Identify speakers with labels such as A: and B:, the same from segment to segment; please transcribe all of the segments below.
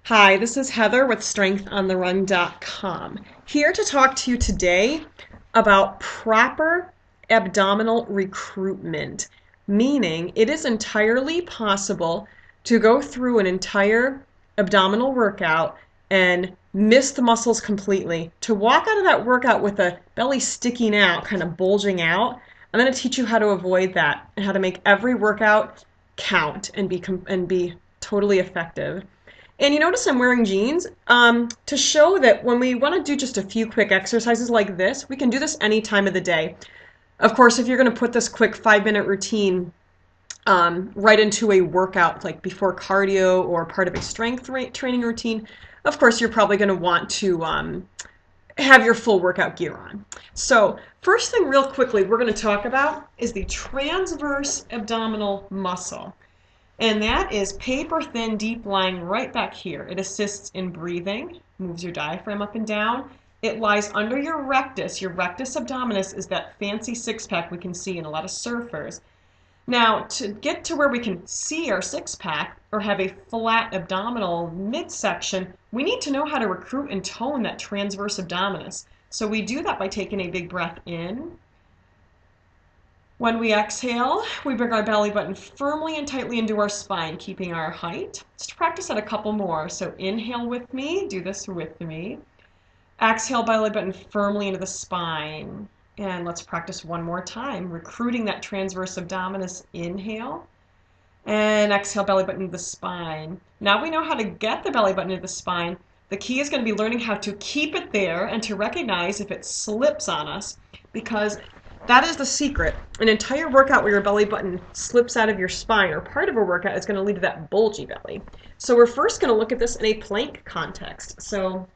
A: Hi, this is Heather with StrengthOnTheRun.com, here to talk to you today about proper abdominal recruitment, meaning it is entirely possible to go through an entire abdominal workout and miss the muscles completely. To walk out of that workout with a belly sticking out, kind of bulging out, I'm going to teach you how to avoid that and how to make every workout count and be totally effective. And you notice I'm wearing jeans to show that when we want to do just a few quick exercises like this, we can do this any time of the day. Of course, if you're going to put this quick 5-minute routine right into a workout, like before cardio or part of a strength training routine, of course, you're probably going to want to have your full workout gear on. So first thing real quickly we're going to talk about is the transverse abdominal muscle. And that is paper thin, deep lying right back here. It assists in breathing, moves your diaphragm up and down. It lies under your rectus. Your rectus abdominis is that fancy six-pack we can see in a lot of surfers. Now, to get to where we can see our six-pack or have a flat abdominal midsection, we need to know how to recruit and tone that transverse abdominis. So we do that by taking a big breath in. When we exhale, we bring our belly button firmly and tightly into our spine, keeping our height. Let's practice that a couple more. So inhale with me, do this with me. Exhale, belly button firmly into the spine. And let's practice one more time, recruiting that transverse abdominis. Inhale. And exhale, belly button into the spine. Now we know how to get the belly button into the spine. The key is going to be learning how to keep it there and to recognize if it slips on us, because that is the secret. An entire workout where your belly button slips out of your spine, or part of a workout, is going to lead to that bulgy belly. So we're first going to look at this in a plank context. So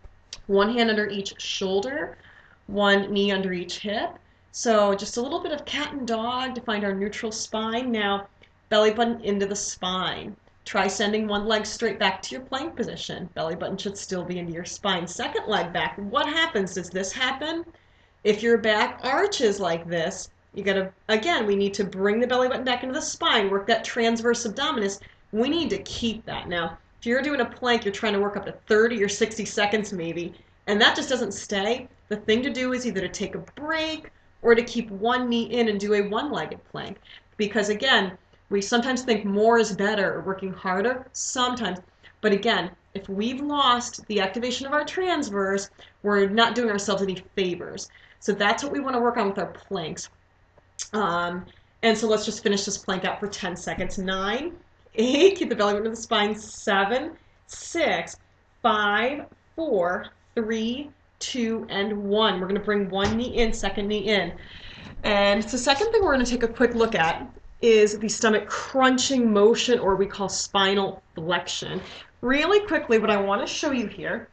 A: one hand under each shoulder, one knee under each hip. So just a little bit of cat and dog to find our neutral spine. Now belly button into the spine. Try sending one leg straight back to your plank position. Belly button should still be into your spine. Second leg back. What happens? Does this happen? If your back arches like this, you gotta, again, we need to bring the belly button back into the spine, work that transverse abdominis. We need to keep that. Now, if you're doing a plank, you're trying to work up to 30 or 60 seconds maybe, and that just doesn't stay. The thing to do is either to take a break or to keep one knee in and do a one-legged plank. Because again, we sometimes think more is better or working harder, sometimes. But again, if we've lost the activation of our transverse, we're not doing ourselves any favors. So that's what we want to work on with our planks. And so let's just finish this plank out for 10 seconds. 9, 8, keep the belly button to the spine. 7, 6, 5, 4, 3, 2, and 1. We're going to bring one knee in, second knee in. And the second thing we're going to take a quick look at is the stomach crunching motion, or we call spinal flexion. Really quickly, what I want to show you here,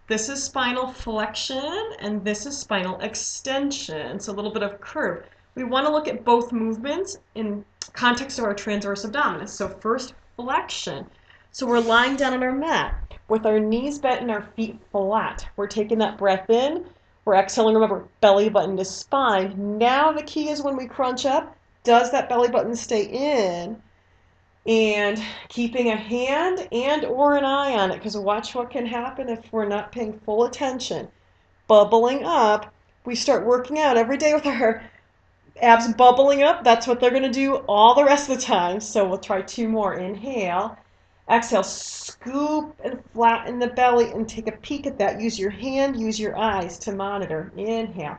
A: this is spinal flexion and this is spinal extension. So a little bit of curve. We want to look at both movements in context of our transverse abdominis. So first, flexion. So we're lying down on our mat with our knees bent and our feet flat. We're taking that breath in. We're exhaling, remember, belly button to spine. Now the key is when we crunch up, does that belly button stay in? And keeping a hand and or an eye on it, because watch what can happen if we're not paying full attention. Bubbling up, we start working out every day with our abs bubbling up. That's what they're going to do all the rest of the time. So we'll try 2 more. Inhale. Exhale, scoop and flatten the belly and take a peek at that. Use your hand, use your eyes to monitor. Inhale.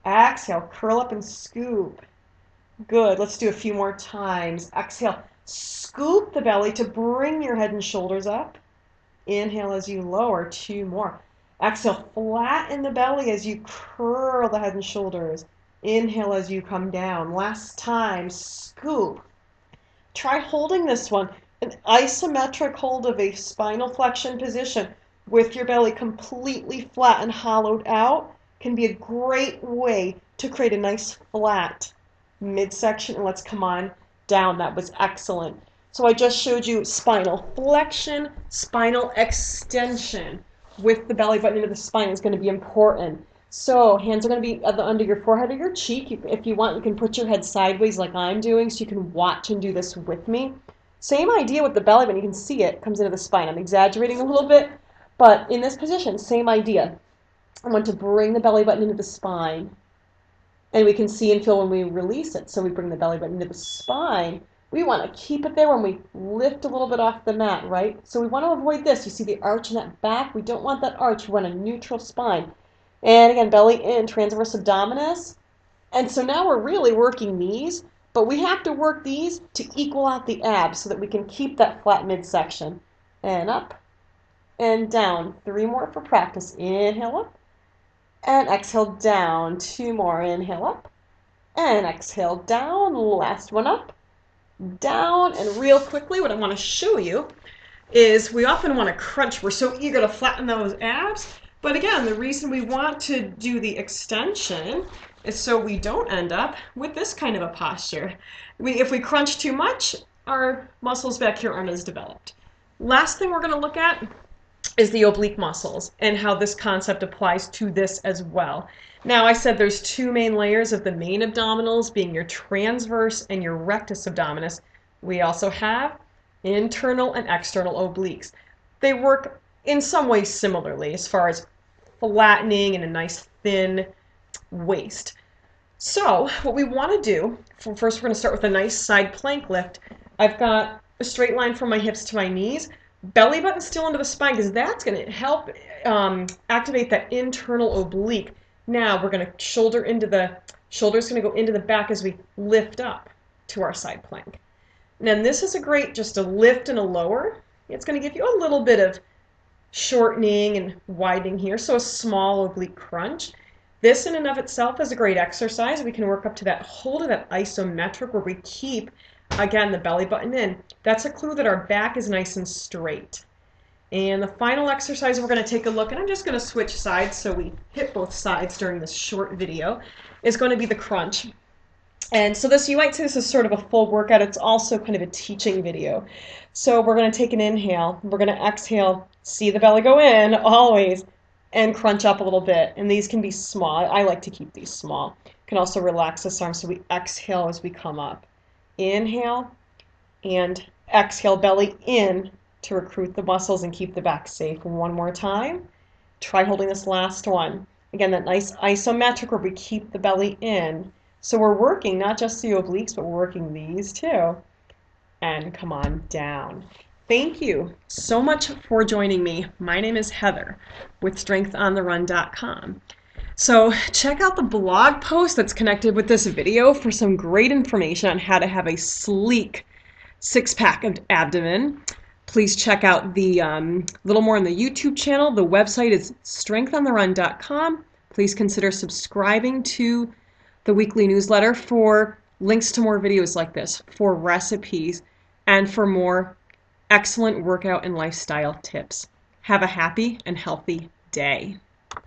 A: Exhale, curl up and scoop. Good. Let's do a few more times. Exhale. Scoop the belly to bring your head and shoulders up. Inhale as you lower. 2 more. Exhale, flatten the belly as you curl the head and shoulders. Inhale as you come down. Last time, scoop. Try holding this one. An isometric hold of a spinal flexion position with your belly completely flat and hollowed out can be a great way to create a nice flat midsection. And let's come on down. That was excellent. So I just showed you spinal flexion, spinal extension with the belly button into the spine is going to be important. So hands are going to be under your forehead or your cheek. If you want, you can put your head sideways like I'm doing so you can watch and do this with me. Same idea with the belly button. You can see it comes into the spine. I'm exaggerating a little bit. But in this position, same idea. I want to bring the belly button into the spine. And we can see and feel when we release it. So we bring the belly button into the spine. We want to keep it there when we lift a little bit off the mat, right? So we want to avoid this. You see the arch in that back? We don't want that arch. We want a neutral spine. And again, belly in, transverse abdominis. And so now we're really working these, but we have to work these to equal out the abs so that we can keep that flat midsection. And up and down. 3 more for practice. Inhale up. And exhale down. 2 more. Inhale up. And exhale down. Last one up. Down. And real quickly, what I want to show you is we often want to crunch. We're so eager to flatten those abs. But again, the reason we want to do the extension is so we don't end up with this kind of a posture. If we crunch too much, our muscles back here aren't as developed. Last thing we're going to look at is the oblique muscles and how this concept applies to this as well. Now, I said there's 2 main layers of the main abdominals, being your transverse and your rectus abdominis. We also have internal and external obliques. They work in some ways similarly as far as flattening and a nice thin waist. So what we want to do, first we're going to start with a nice side plank lift. I've got a straight line from my hips to my knees. Belly button still into the spine because that's going to help activate that internal oblique. Now we're going to shoulder's going to go into the back as we lift up to our side plank. And then this is a great just a lift and a lower. It's going to give you a little bit of shortening and widening here, so a small oblique crunch. This in and of itself is a great exercise. We can work up to that hold of that isometric where we keep, again, the belly button in. That's a clue that our back is nice and straight. And the final exercise we're going to take a look, and I'm just going to switch sides so we hit both sides during this short video, is going to be the crunch. And so this, you might say this is sort of a full workout. It's also kind of a teaching video. So we're going to take an inhale. We're going to exhale, see the belly go in, always, and crunch up a little bit. And these can be small. I like to keep these small. You can also relax this arm so we exhale as we come up. Inhale and exhale, belly in to recruit the muscles and keep the back safe. One more time. Try holding this last one. Again, that nice isometric where we keep the belly in. So we're working not just the obliques, but we're working these too. And come on down. Thank you so much for joining me. My name is Heather with StrengthOnTheRun.com. So check out the blog post that's connected with this video for some great information on how to have a sleek 6-pack of abdomen. Please check out the little more on the YouTube channel. The website is StrengthOnTheRun.com. Please consider subscribing to the weekly newsletter for links to more videos like this, for recipes, and for more excellent workout and lifestyle tips. Have a happy and healthy day.